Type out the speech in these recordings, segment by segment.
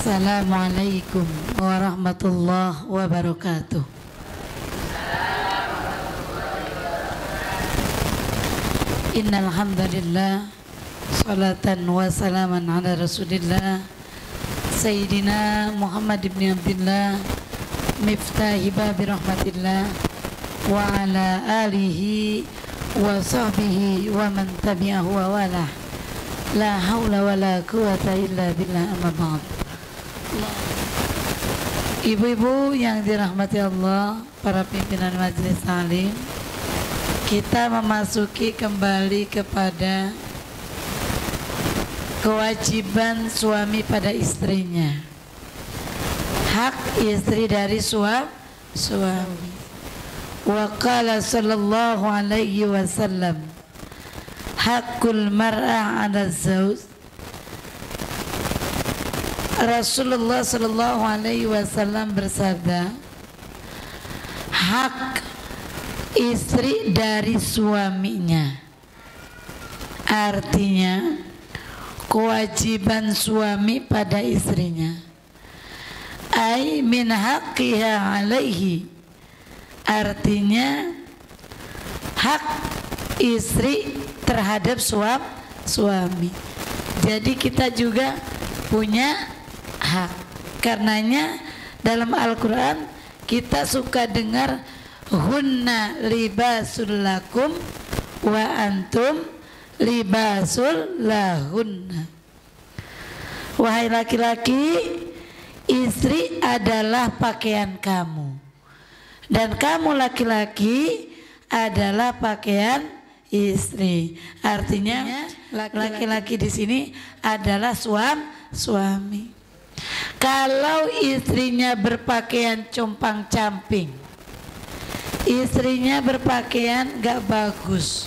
Assalamualaikum warahmatullahi wabarakatuh. Innal hamdalillah salatan wa salaman ala Rasulillah Sayyidina Muhammad ibn Abdullah miftahi babi rahmatillah wa ala alihi wa sahbihi wa man tabi'ahu wa walah. La haula wa la quwata illa billah, amma ba'd. Ibu-ibu yang dirahmati Allah, para pimpinan majelis taklim, kita memasuki kembali kepada kewajiban suami pada istrinya. Hak istri dari suami. Wa qala sallallahu alaihi wasallam, hakul mar'ah 'ala zawj. Rasulullah sallallahu alaihi wasallam bersabda, hak istri dari suaminya, artinya kewajiban suami pada istrinya. Ai min haqqiha alaihi, artinya hak istri terhadap suami. Jadi kita juga punya hak. Karenanya dalam Al-Quran kita suka dengar hunna libasul lakum wa antum libasul lahunna. Wahai laki-laki, istri adalah pakaian kamu, dan kamu laki-laki adalah pakaian istri. Artinya laki-laki di sini adalah suami. Kalau istrinya berpakaian compang-camping, istrinya berpakaian gak bagus,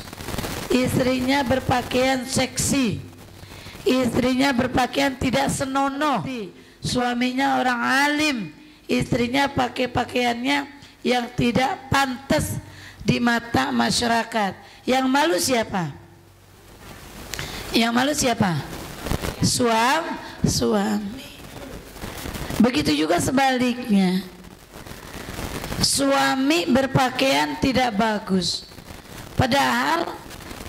istrinya berpakaian seksi, istrinya berpakaian tidak senonoh, suaminya orang alim, istrinya pakai pakaiannya yang tidak pantas di mata masyarakat. Yang malu siapa? Yang malu siapa? Suami. Begitu juga sebaliknya, suami berpakaian tidak bagus, padahal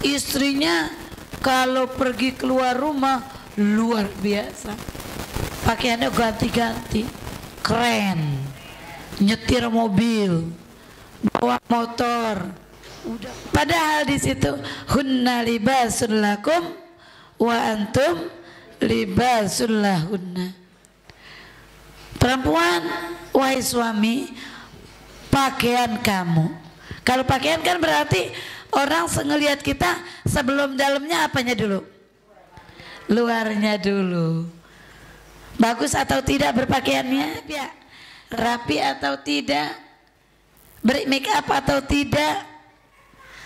istrinya kalau pergi keluar rumah luar biasa, pakaiannya ganti-ganti, keren, nyetir mobil, bawa motor. Padahal di situ hunna libasul lakum wa antum libasul lahunna. Perempuan, wahai suami, pakaian kamu. Kalau pakaian kan berarti orang ngelihat kita sebelum dalamnya apanya dulu? Luarnya dulu. Bagus atau tidak berpakaiannya? Ya. Rapi atau tidak? Beri make up atau tidak?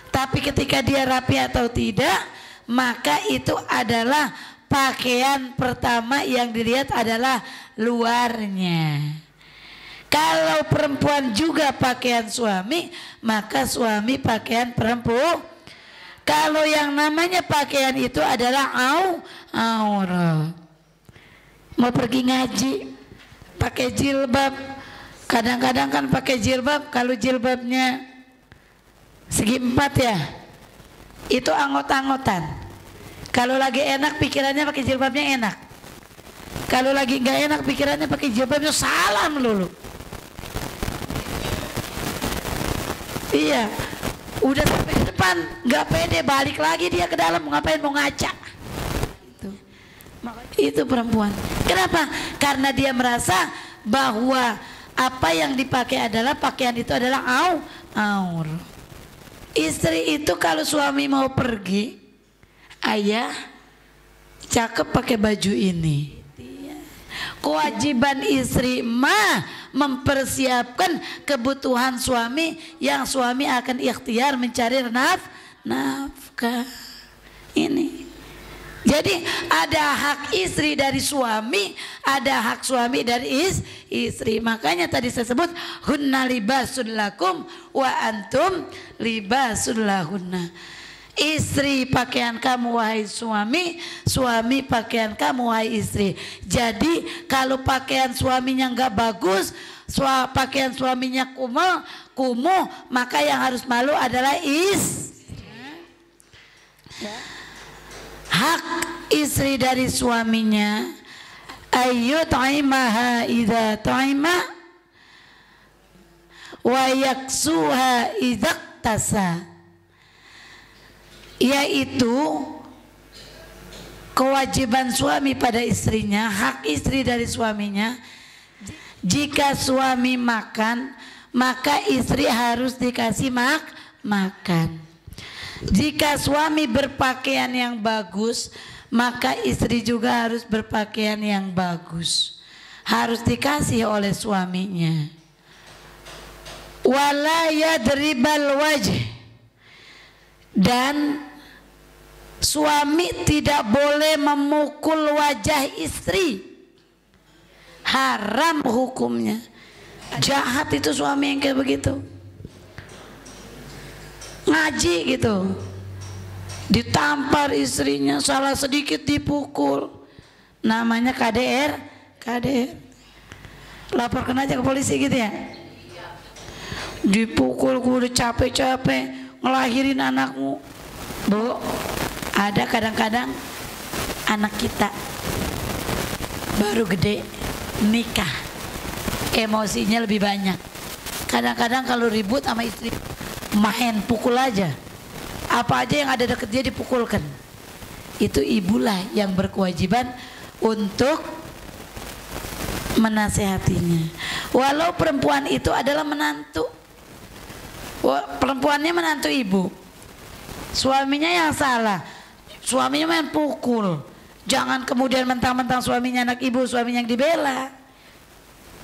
Tapi ketika dia rapi atau tidak, maka itu adalah pakaian pertama yang dilihat adalah luarnya. Kalau perempuan juga pakaian suami, maka suami pakaian perempuan. Kalau yang namanya pakaian itu adalah aurat. Mau pergi ngaji, pakai jilbab. Kadang-kadang kan pakai jilbab, kalau jilbabnya segi 4 ya, itu anggot-anggotan. Kalau lagi enak pikirannya pakai jilbabnya enak. Kalau lagi nggak enak pikirannya pakai jilbabnya salam dulu. Iya, udah sampai ke depan nggak pede, balik lagi dia ke dalam, ngapain, mau ngaca. Itu perempuan. Kenapa? Karena dia merasa bahwa apa yang dipakai adalah pakaian itu adalah aurat. Istri itu kalau suami mau pergi, ayah cakep pakai baju ini. Kewajiban istri mempersiapkan kebutuhan suami yang suami akan ikhtiar mencari nafkah. Ini. Jadi ada hak istri dari suami, ada hak suami dari istri. Makanya tadi saya sebut hunna libasul lakum wa antum libasul lahunna. Istri pakaian kamu wahai suami, suami pakaian kamu wahai istri. Jadi kalau pakaian suaminya nggak bagus, pakaian suaminya kumuh, maka yang harus malu adalah hak istri dari suaminya, ayyut'imaha idza ta'ima wa yaksuha idza tasa, yaitu kewajiban suami pada istrinya, hak istri dari suaminya. Jika suami makan, maka istri harus dikasih makan. Jika suami berpakaian yang bagus, maka istri juga harus berpakaian yang bagus, harus dikasih oleh suaminya. Wala yadribal wajh, dan suami tidak boleh memukul wajah istri, haram hukumnya. Jahat itu suami yang kayak begitu. Ngaji gitu, ditampar istrinya, salah sedikit dipukul, namanya KDR. Laporkan aja ke polisi gitu ya. Dipukul, udah capek-capek ngelahirin anakmu. Bu, ada kadang-kadang anak kita baru gede nikah, emosinya lebih banyak. Kadang-kadang kalau ribut sama istri, main pukul aja, apa aja yang ada deket dia dipukulkan. Itu ibulah yang berkewajiban untuk menasehatinya. Walau perempuan itu adalah menantu, perempuannya menantu ibu, suaminya yang salah, suaminya main pukul. Jangan kemudian mentang-mentang suaminya anak ibu, suaminya yang dibela,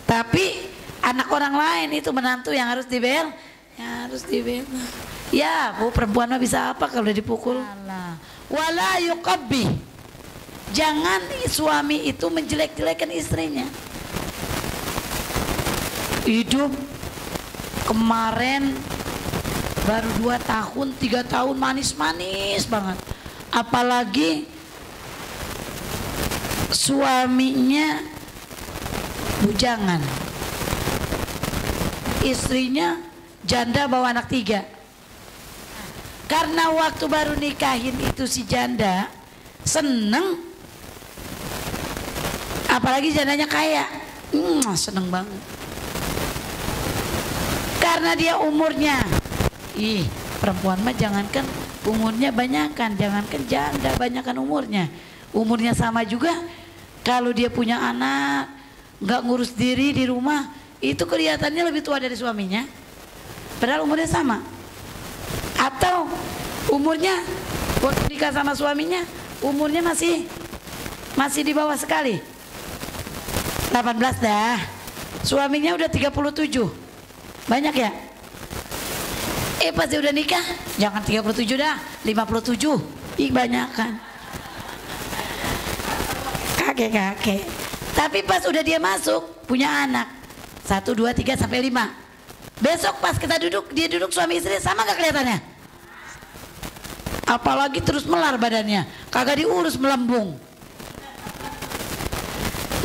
tapi anak orang lain itu menantu yang harus dibela, Ya bu, perempuan mah bisa apa kalau udah dipukul? Wala yuqabbi, jangan suami itu menjelek-jelekan istrinya. Hidup kemarin baru 2 tahun 3 tahun manis-manis banget, apalagi suaminya bujangan, istrinya janda bawa anak 3. Karena waktu baru nikahin itu si janda seneng, apalagi jandanya kaya, seneng banget. Karena dia umurnya, perempuan mah jangankan umurnya banyakan, jangankan janda banyakan umurnya sama juga. Kalau dia punya anak nggak ngurus diri di rumah, itu kelihatannya lebih tua dari suaminya, padahal umurnya sama. Atau umurnya waktu nikah sama suaminya umurnya masih di bawah sekali, 18 dah, suaminya udah 37, banyak ya. Pas dia udah nikah jangan 37 dah, 57, banyakan kakek. Tapi pas udah dia masuk punya anak 1, 2, 3 sampai 5, besok pas kita dia duduk suami istri, sama gak kelihatannya? Apalagi terus melar badannya, kagak diurus, melembung.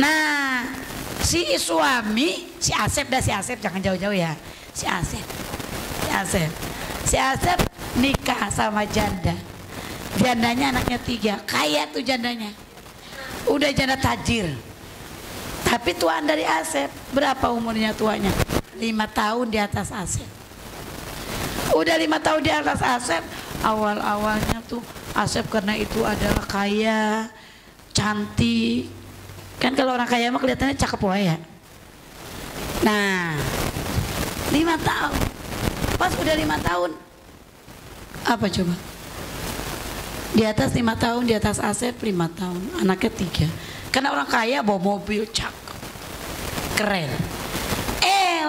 Nah si suami, si Asep jangan jauh-jauh ya, si Asep nikah sama jandanya anaknya 3, kaya tuh jandanya, udah janda tajir. Tapi tuaan dari Asep, berapa umurnya tuanya? 5 tahun di atas Asep. Udah 5 tahun di atas Asep. Awal-awalnya tuh Asep karena itu adalah kaya, cantik. Kan kalau orang kaya mah kelihatannya cakep wae ya. Nah 5 tahun, pas udah 5 tahun, apa coba? Di atas 5 tahun, di atas Asep 5 tahun, anaknya 3. Karena orang kaya bawa mobil cakep, keren.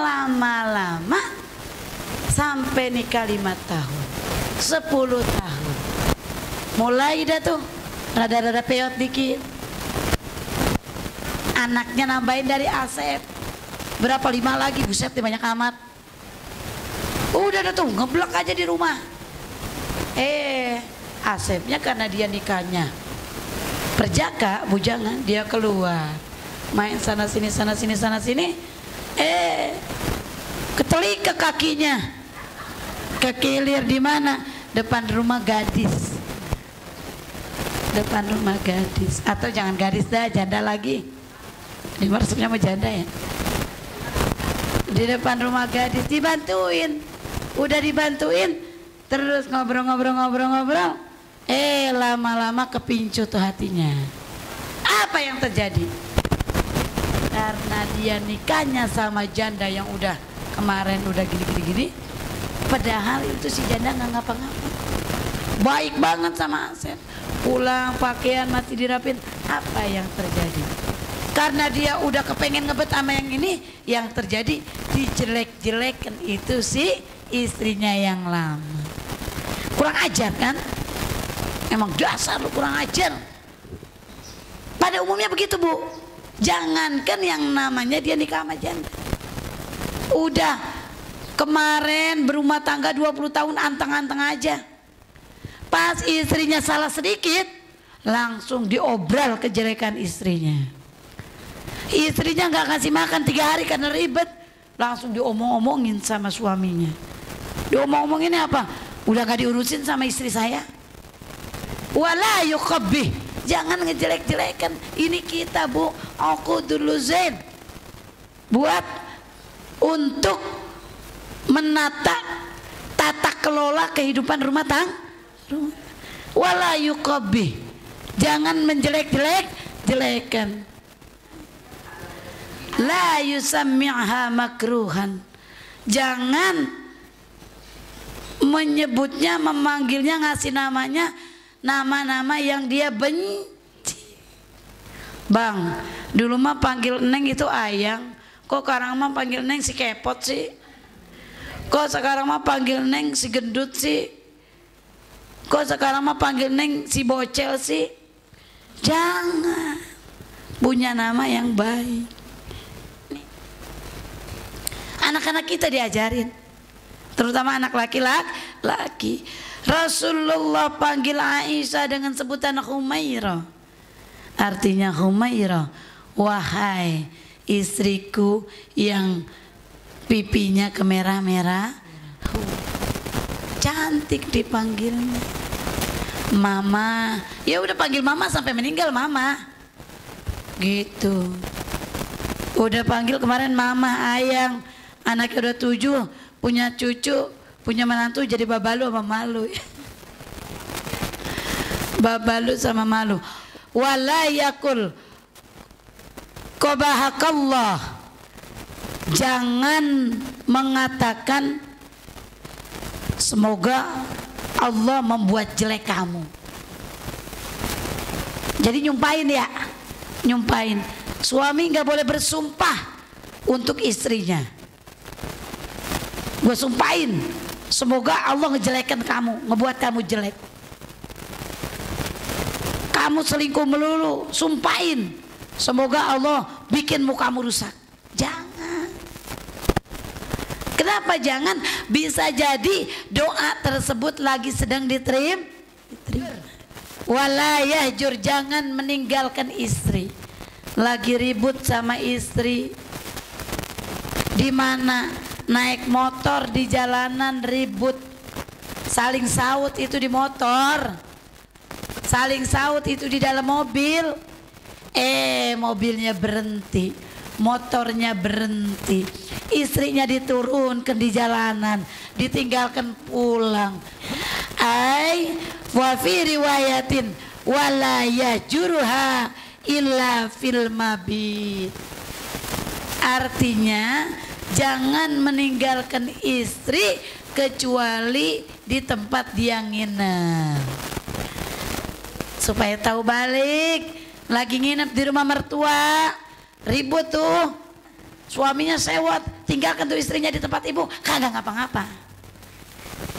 Lama-lama sampai nikah 5 tahun, 10 tahun, mulai dah tuh rada-rada peot dikit. Anaknya nambahin dari Asep berapa, 5 lagi, buset banyak amat. Udah tuh ngeblok aja di rumah. Asepnya karena dia nikahnya perjaka, bujangan, dia keluar main sana sini sana sini sana sini, ketelik ke kakinya, kekilir di mana? Depan rumah gadis, depan rumah gadis, atau jangan gadis dah, janda lagi. Ini maksudnya mau janda ya. Di depan rumah gadis dibantuin, udah dibantuin, terus ngobrol, lama-lama kepincut tuh hatinya. Apa yang terjadi? Karena dia nikahnya sama janda yang udah kemarin udah gini, padahal itu si janda nggak ngapa-ngapa, baik banget sama Asep, pulang pakaian masih dirapin. Apa yang terjadi? Karena dia udah kepengen ngebet sama yang ini, yang terjadi dijelek-jelekan itu si istrinya yang lama. Kurang ajar kan? Emang dasar lu kurang ajar. Pada umumnya begitu, Bu. Jangankan yang namanya dia nikah sama janda, udah kemarin berumah tangga 20 tahun anteng-anteng aja. Pas istrinya salah sedikit, langsung diobral kejelekan istrinya. Istrinya nggak kasih makan 3 hari karena ribet, langsung diomong-omongin sama suaminya. Diomong-omonginnya apa? Udah gak diurusin sama istri saya. Wala yuqabbih, jangan ngejelek-jelekan. Ini kita, Bu, aku dulu Zain buat untuk menata tata kelola kehidupan rumah tangga. Wala yuqabbih, jangan menjelek-jelekan. La yusammi'ha makruhan, jangan menyebutnya, memanggilnya, ngasih namanya nama-nama yang dia benci. Bang, dulu mah panggil Neng itu ayang, kok sekarang mah panggil Neng si kepot sih? Kok sekarang mah panggil Neng si gendut sih? Kok sekarang mah panggil Neng si bocel sih? Jangan, punya nama yang baik. Anak-anak kita diajarin, terutama anak laki-laki. Rasulullah panggil Aisyah dengan sebutan Humairah. Artinya Humairah, wahai istriku yang pipinya kemerah-merah. Cantik dipanggilnya. Mama, ya udah panggil mama sampai meninggal mama. Gitu. Udah panggil kemarin mama, ayang. Anaknya udah 7, punya cucu, punya menantu, jadi babalu sama malu. Babalu sama malu. Wala yakul qabahakallah, jangan mengatakan semoga Allah membuat jelek kamu. Jadi nyumpain ya, nyumpain. Suami nggak boleh bersumpah untuk istrinya. Gue sumpahin, semoga Allah ngejelekan kamu, ngebuat kamu jelek. Kamu selingkuh melulu, sumpahin, semoga Allah bikin mukamu rusak. Jangan. Kenapa jangan? Bisa jadi doa tersebut lagi sedang diterima. Wala yahjur, jangan meninggalkan istri. Lagi ribut sama istri, di mana? Naik motor di jalanan ribut, saling saut itu di motor, saling saut itu di dalam mobil. Mobilnya berhenti, motornya berhenti, istrinya diturunkan di jalanan, ditinggalkan pulang. Wa fi riwayatin wala yajurha illa fil mabit. Artinya jangan meninggalkan istri kecuali di tempat dia nginep. Supaya tahu balik, lagi nginep di rumah mertua, ribut tuh, suaminya sewot, tinggalkan tuh istrinya di tempat ibu, kagak ngapa-ngapa.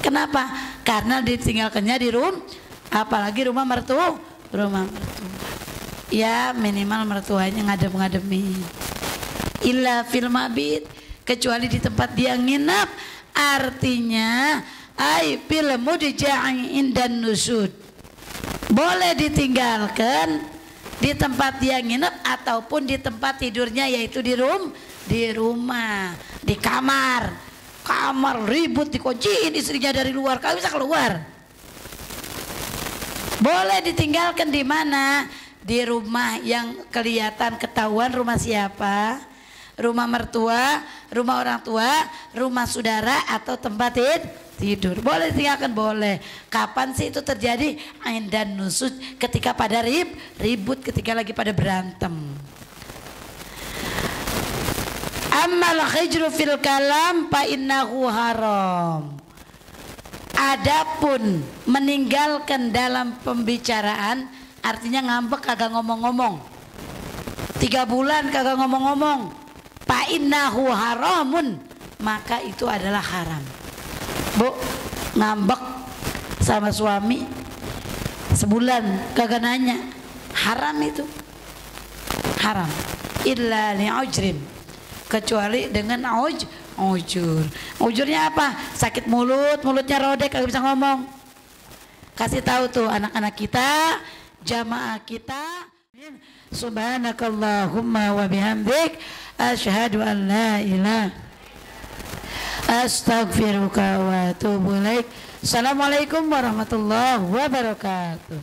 Kenapa? Karena ditinggalkannya di rumah, apalagi rumah mertua. Ya minimal mertuanya ngadep-ngademin. Illa fil mabit, kecuali di tempat dia nginap. Artinya ai fil mudja'i indan nusud, boleh ditinggalkan di tempat dia nginep ataupun di tempat tidurnya, yaitu di rumah, di kamar ribut dikunciin istrinya dari luar, kagak bisa keluar. Boleh ditinggalkan di mana? Di rumah yang kelihatan ketahuan rumah siapa, rumah mertua, rumah orang tua, rumah saudara, atau tempat tidur. Boleh ditinggalkan, boleh. Kapan sih itu terjadi? Ain dan nusud, ketika pada ribut, ketika lagi pada berantem. Ammal khijru fil kalam fa innahu haram. Adapun meninggalkan dalam pembicaraan, artinya ngambek kagak ngomong-ngomong, 3 bulan kagak ngomong-ngomong, fa innahu haramun, maka itu adalah haram. Bu, ngambek sama suami sebulan kagak nanya, haram itu, haram. Illa li'ujrin, kecuali dengan ujur. Ujurnya apa? Sakit mulutnya rodek, kagak bisa ngomong. Kasih tahu tuh anak-anak kita, jamaah kita. Subhanakallahumma wa bihamdik, asyhadu an la ilaha, astaghfiruka wa atubu ilaik. Assalamualaikum warahmatullahi wabarakatuh.